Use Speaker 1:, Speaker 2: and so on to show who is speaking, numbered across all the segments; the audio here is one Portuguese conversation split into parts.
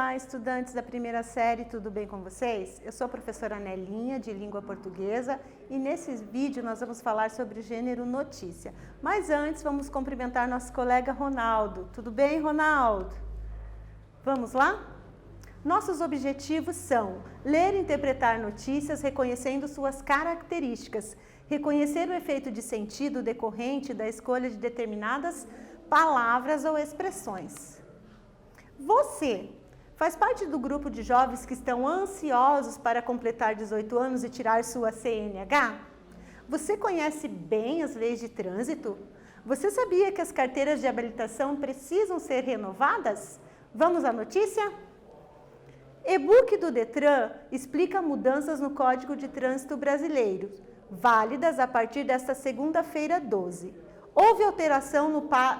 Speaker 1: Olá, estudantes da primeira série, tudo bem com vocês? Eu sou a professora Nelinha, de Língua Portuguesa, e nesse vídeo nós vamos falar sobre o gênero notícia. Mas antes, vamos cumprimentar nosso colega Ronaldo. Tudo bem, Ronaldo? Vamos lá? Nossos objetivos são ler e interpretar notícias reconhecendo suas características, reconhecer o efeito de sentido decorrente da escolha de determinadas palavras ou expressões. Você faz parte do grupo de jovens que estão ansiosos para completar 18 anos e tirar sua CNH? Você conhece bem as leis de trânsito? Você sabia que as carteiras de habilitação precisam ser renovadas? Vamos à notícia? E-book do Detran explica mudanças no Código de Trânsito Brasileiro, válidas a partir desta segunda-feira 12. Houve alteração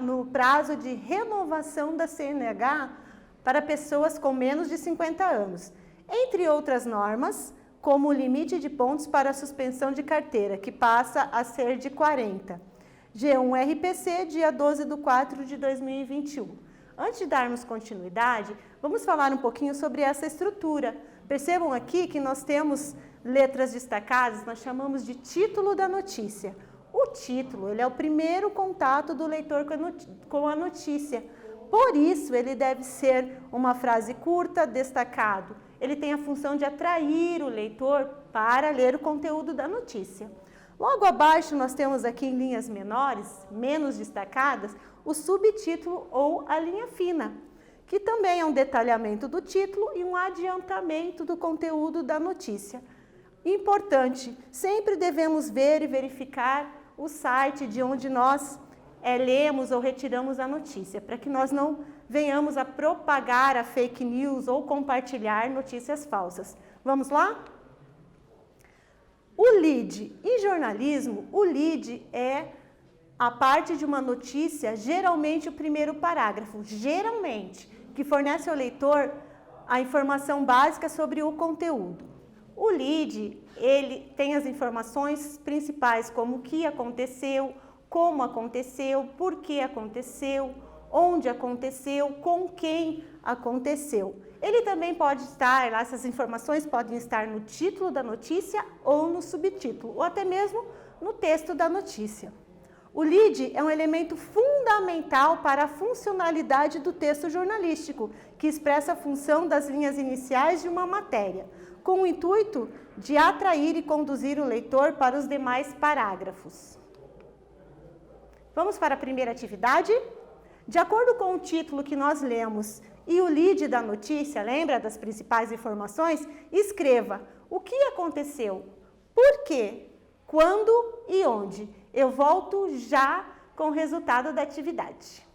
Speaker 1: no prazo de renovação da CNH para pessoas com menos de 50 anos, entre outras normas, como o limite de pontos para a suspensão de carteira, que passa a ser de 40. G1 RPC, dia 12/4/2021. Antes de darmos continuidade, vamos falar um pouquinho sobre essa estrutura. Percebam aqui que nós temos letras destacadas, nós chamamos de título da notícia. O título, ele é o primeiro contato do leitor com a notícia. Por isso, ele deve ser uma frase curta, destacado. Ele tem a função de atrair o leitor para ler o conteúdo da notícia. Logo abaixo, nós temos aqui em linhas menores, menos destacadas, o subtítulo ou a linha fina, que também é um detalhamento do título e um adiantamento do conteúdo da notícia. Importante, sempre devemos ver e verificar o site de onde nós lemos ou retiramos a notícia, para que nós não venhamos a propagar a fake news ou compartilhar notícias falsas. Vamos lá? O lead. Em jornalismo, o lead é a parte de uma notícia, geralmente o primeiro parágrafo, geralmente, que fornece ao leitor a informação básica sobre o conteúdo. O lead, ele tem as informações principais, como o que aconteceu, como aconteceu, por que aconteceu, onde aconteceu, com quem aconteceu. Ele também pode estar, essas informações podem estar no título da notícia ou no subtítulo, ou até mesmo no texto da notícia. O lead é um elemento fundamental para a funcionalidade do texto jornalístico, que expressa a função das linhas iniciais de uma matéria, com o intuito de atrair e conduzir o leitor para os demais parágrafos. Vamos para a primeira atividade? De acordo com o título que nós lemos e o lead da notícia, lembra das principais informações? Escreva o que aconteceu, por quê, quando e onde. Eu volto já com o resultado da atividade.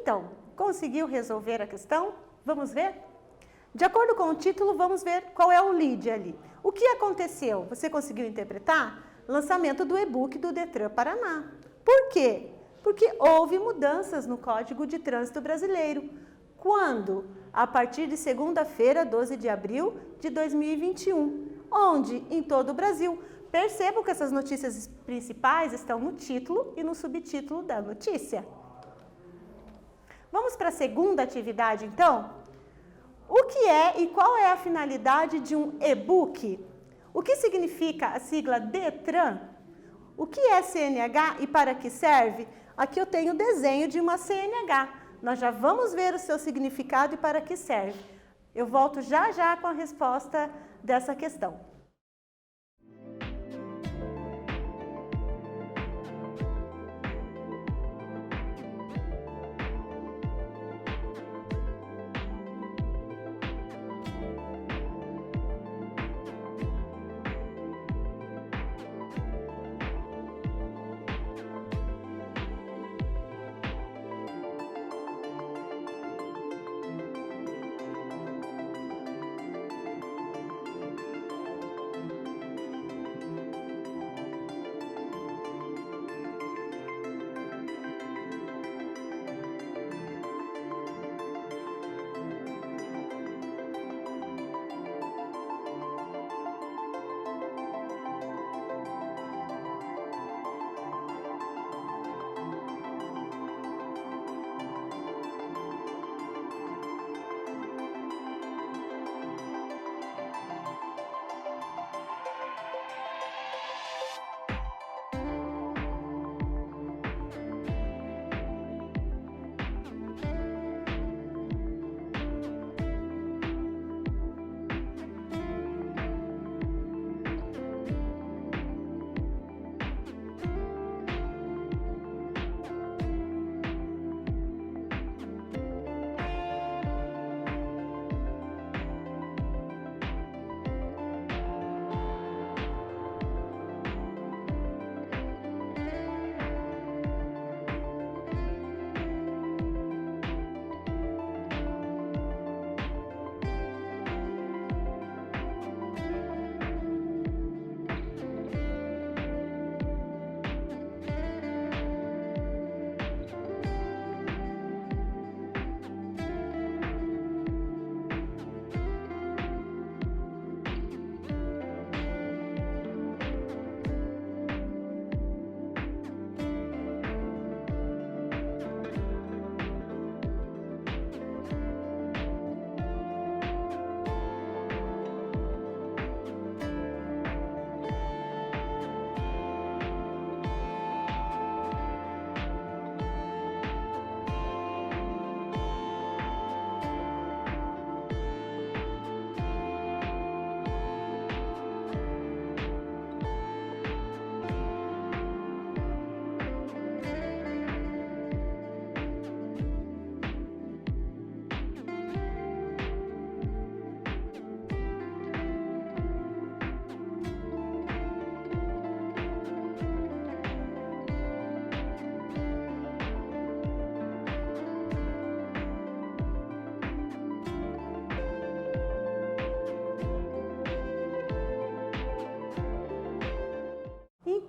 Speaker 1: Então, conseguiu resolver a questão? Vamos ver? De acordo com o título, vamos ver qual é o lead ali. O que aconteceu? Você conseguiu interpretar? Lançamento do e-book do Detran Paraná. Por quê? Porque houve mudanças no Código de Trânsito Brasileiro. Quando? A partir de segunda-feira, 12 de abril de 2021. Onde? Em todo o Brasil. Percebam que essas notícias principais estão no título e no subtítulo da notícia. Vamos para a segunda atividade, então? O que é e qual é a finalidade de um e-book? O que significa a sigla DETRAN? O que é CNH e para que serve? Aqui eu tenho o desenho de uma CNH. Nós já vamos ver o seu significado e para que serve. Eu volto já já com a resposta dessa questão.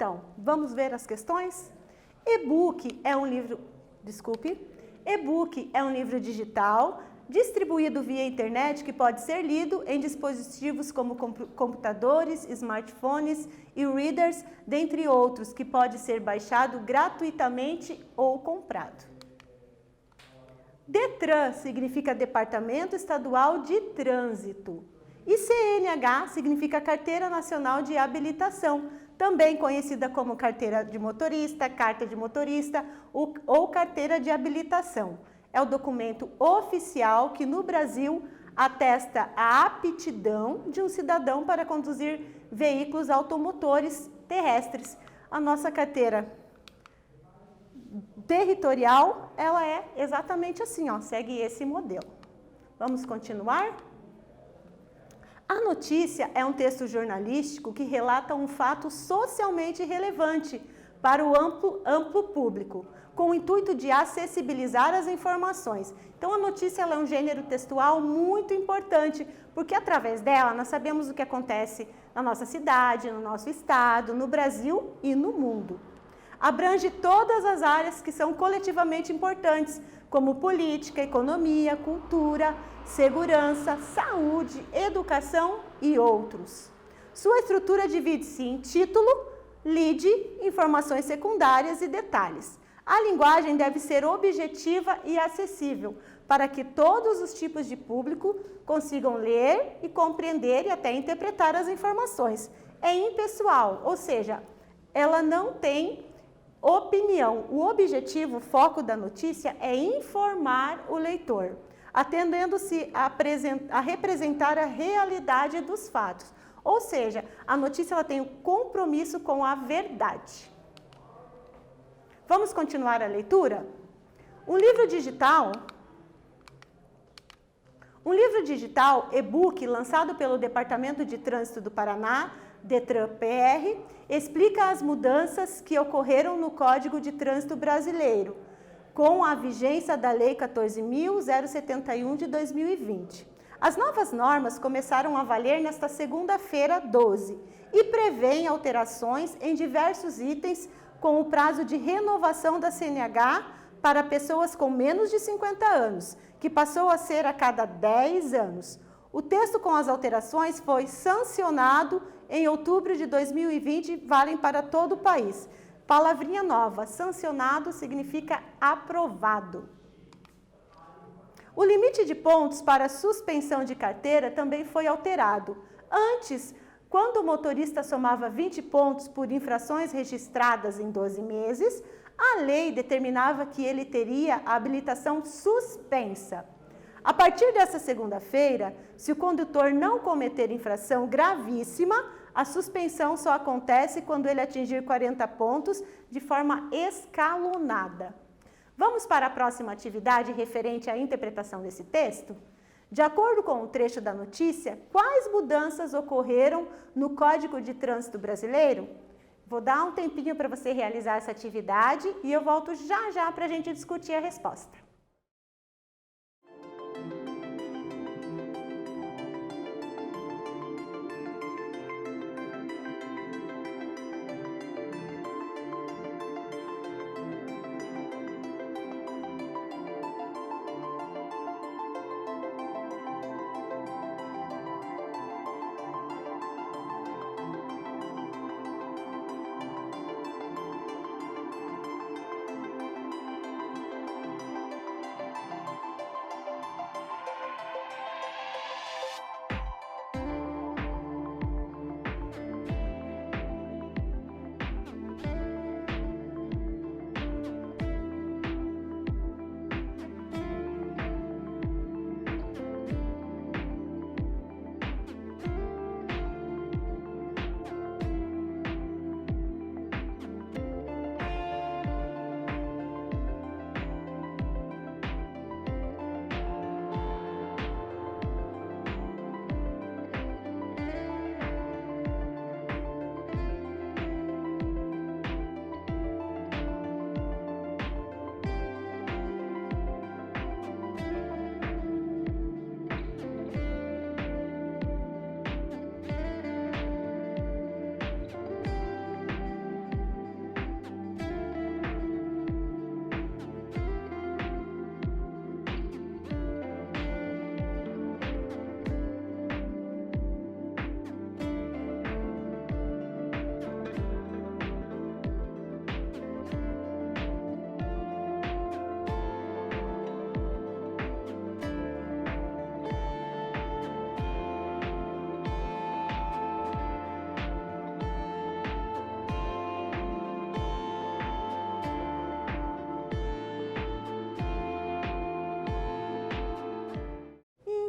Speaker 1: Então, vamos ver as questões? E-book é um livro, e-book é um livro digital distribuído via internet que pode ser lido em dispositivos como computadores, smartphones e readers, dentre outros, que pode ser baixado gratuitamente ou comprado. DETRAN significa Departamento Estadual de Trânsito e CNH significa Carteira Nacional de Habilitação, também conhecida como carteira de motorista, carta de motorista ou carteira de habilitação. É o documento oficial que no Brasil atesta a aptidão de um cidadão para conduzir veículos automotores terrestres. A nossa carteira territorial, ela é exatamente assim, ó, segue esse modelo. Vamos continuar? A notícia é um texto jornalístico que relata um fato socialmente relevante para o amplo público, com o intuito de acessibilizar as informações. Então, a notícia ela é um gênero textual muito importante, porque através dela nós sabemos o que acontece na nossa cidade, no nosso estado, no Brasil e no mundo. Abrange todas as áreas que são coletivamente importantes, como política, economia, cultura, segurança, saúde, educação e outros. Sua estrutura divide-se em título, lead, informações secundárias e detalhes. A linguagem deve ser objetiva e acessível, para que todos os tipos de público consigam ler e compreender e até interpretar as informações. É impessoal, ou seja, ela não tem opinião. O objetivo, o foco da notícia é informar o leitor, atendendo-se a representar a realidade dos fatos. Ou seja, a notícia ela tem um compromisso com a verdade. Vamos continuar a leitura? Um livro digital, e-book, lançado pelo Departamento de Trânsito do Paraná, DETRAN-PR, explica as mudanças que ocorreram no Código de Trânsito Brasileiro, com a vigência da Lei 14.071 de 2020. As novas normas começaram a valer nesta segunda-feira, 12, e prevêem alterações em diversos itens com o prazo de renovação da CNH para pessoas com menos de 50 anos, que passou a ser a cada 10 anos. O texto com as alterações foi sancionado em outubro de 2020, valem para todo o país. Palavrinha nova, sancionado significa aprovado. O limite de pontos para suspensão de carteira também foi alterado. Antes, quando o motorista somava 20 pontos por infrações registradas em 12 meses, a lei determinava que ele teria a habilitação suspensa. A partir dessa segunda-feira, se o condutor não cometer infração gravíssima, a suspensão só acontece quando ele atingir 40 pontos de forma escalonada. Vamos para a próxima atividade referente à interpretação desse texto? De acordo com o trecho da notícia, quais mudanças ocorreram no Código de Trânsito Brasileiro? Vou dar um tempinho para você realizar essa atividade e eu volto já para a gente discutir a resposta.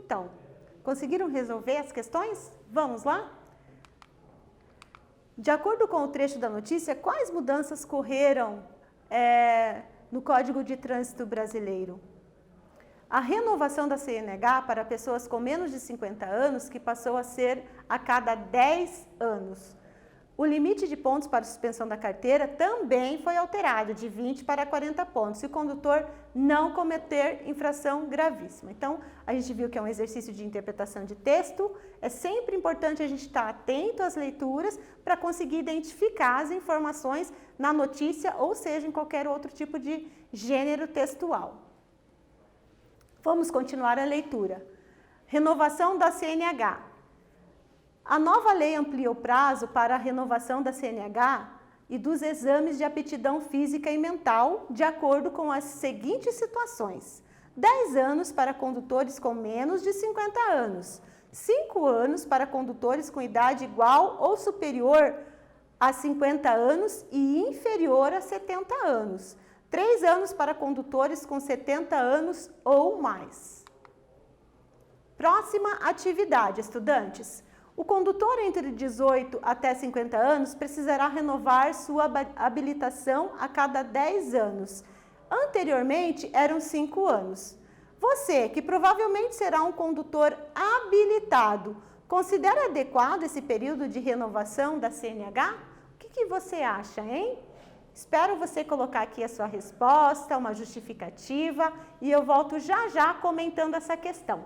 Speaker 1: Então, conseguiram resolver as questões? Vamos lá? De acordo com o trecho da notícia, quais mudanças ocorreram no Código de Trânsito Brasileiro? A renovação da CNH para pessoas com menos de 50 anos, que passou a ser a cada 10 anos. O limite de pontos para suspensão da carteira também foi alterado de 20 para 40 pontos, se o condutor não cometer infração gravíssima. Então, a gente viu que é um exercício de interpretação de texto, é sempre importante a gente estar atento às leituras para conseguir identificar as informações na notícia, ou seja, em qualquer outro tipo de gênero textual. Vamos continuar a leitura. Renovação da CNH. A nova lei amplia o prazo para a renovação da CNH e dos exames de aptidão física e mental, de acordo com as seguintes situações: 10 anos para condutores com menos de 50 anos, 5 anos para condutores com idade igual ou superior a 50 anos e inferior a 70 anos, 3 anos para condutores com 70 anos ou mais. Próxima atividade, estudantes. O condutor entre 18 até 50 anos precisará renovar sua habilitação a cada 10 anos. Anteriormente, eram 5 anos. Você, que provavelmente será um condutor habilitado, considera adequado esse período de renovação da CNH? O que você acha, hein? Espero você colocar aqui a sua resposta, uma justificativa, e eu volto já já comentando essa questão.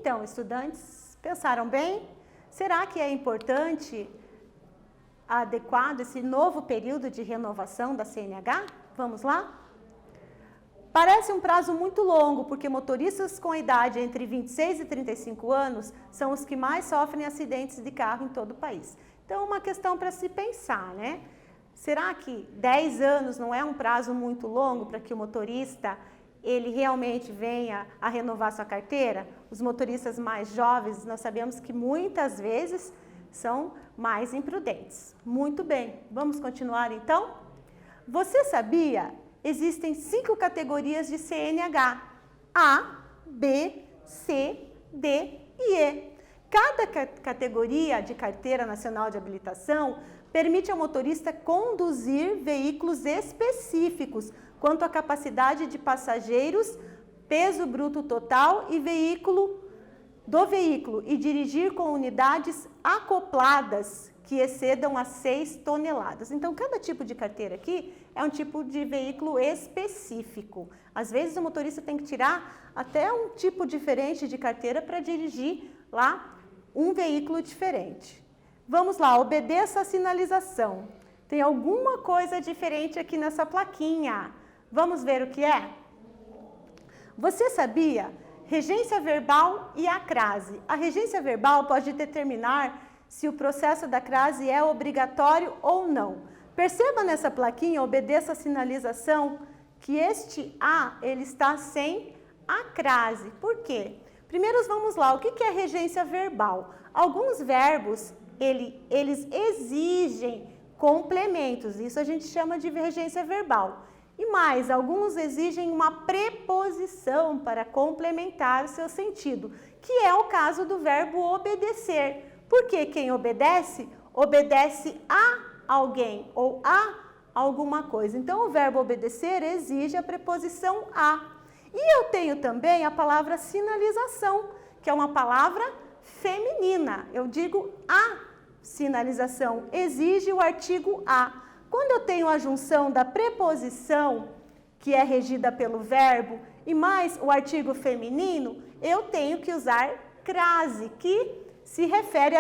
Speaker 1: Então, estudantes, pensaram bem? Será que é importante, adequado esse novo período de renovação da CNH? Vamos lá? Parece um prazo muito longo, porque motoristas com idade entre 26 e 35 anos são os que mais sofrem acidentes de carro em todo o país. Então, uma questão para se pensar, né? Será que 10 anos não é um prazo muito longo para que o motorista ele realmente venha a renovar sua carteira? Os motoristas mais jovens, nós sabemos que muitas vezes são mais imprudentes. Muito bem, vamos continuar então? Você sabia? Existem 5 categorias de CNH: A, B, C, D e E. Cada categoria de Carteira Nacional de Habilitação permite ao motorista conduzir veículos específicos quanto à capacidade de passageiros, peso bruto total e veículo e dirigir com unidades acopladas que excedam as 6 toneladas. Então, cada tipo de carteira aqui é um tipo de veículo específico. Às vezes, o motorista tem que tirar até um tipo diferente de carteira para dirigir lá um veículo diferente. Vamos lá, obedeça a sinalização. Tem alguma coisa diferente aqui nessa plaquinha. Vamos ver o que é? Você sabia? Regência verbal e a crase. A regência verbal pode determinar se o processo da crase é obrigatório ou não. Perceba nessa plaquinha, obedeça a sinalização, que este A, ele está sem a crase. Por quê? Primeiro vamos lá, o que é regência verbal? Alguns verbos, eles exigem complementos, isso a gente chama de regência verbal. E mais, alguns exigem uma preposição para complementar o seu sentido, que é o caso do verbo obedecer. Porque quem obedece, obedece a alguém ou a alguma coisa. Então, o verbo obedecer exige a preposição a. E eu tenho também a palavra sinalização, que é uma palavra feminina. Eu digo a sinalização, exige o artigo a. Quando eu tenho a junção da preposição, que é regida pelo verbo, e mais o artigo feminino, eu tenho que usar crase, que se refere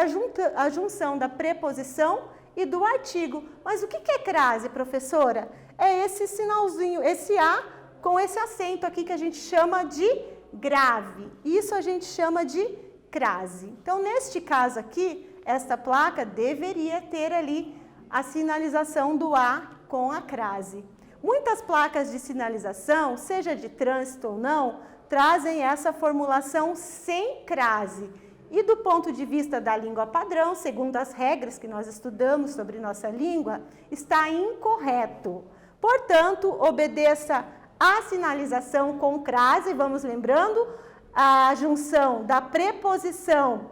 Speaker 1: à junção da preposição e do artigo. Mas o que é crase, professora? É esse sinalzinho, esse A com esse acento aqui que a gente chama de grave. Isso a gente chama de crase. Então, neste caso aqui, esta placa deveria ter ali a sinalização do A com a crase. Muitas placas de sinalização, seja de trânsito ou não, trazem essa formulação sem crase. E do ponto de vista da língua padrão, segundo as regras que nós estudamos sobre nossa língua, está incorreto. Portanto, obedeça a sinalização com crase, vamos lembrando, a junção da preposição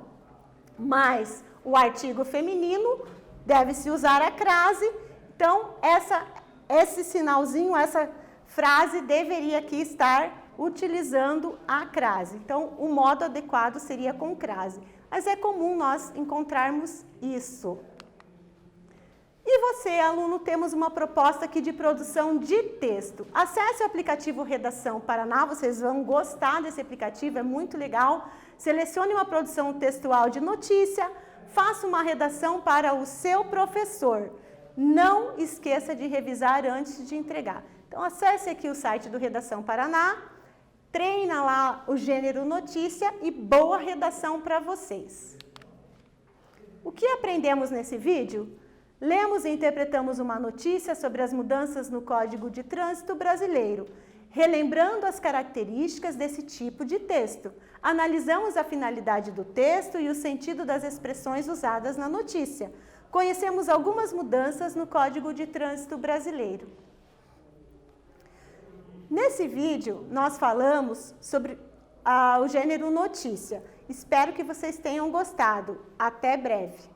Speaker 1: mais o artigo feminino, deve-se usar a crase. Então, esse sinalzinho, essa frase deveria aqui estar utilizando a crase. Então, o modo adequado seria com crase. Mas é comum nós encontrarmos isso. E você, aluno, temos uma proposta aqui de produção de texto. Acesse o aplicativo Redação Paraná, vocês vão gostar desse aplicativo, é muito legal. Selecione uma produção textual de notícia, faça uma redação para o seu professor. Não esqueça de revisar antes de entregar. Então, acesse aqui o site do Redação Paraná, treina lá o gênero notícia e boa redação para vocês. O que aprendemos nesse vídeo? Lemos e interpretamos uma notícia sobre as mudanças no Código de Trânsito Brasileiro, relembrando as características desse tipo de texto. Analisamos a finalidade do texto e o sentido das expressões usadas na notícia. Conhecemos algumas mudanças no Código de Trânsito Brasileiro. Nesse vídeo, nós falamos sobre o gênero notícia. Espero que vocês tenham gostado. Até breve!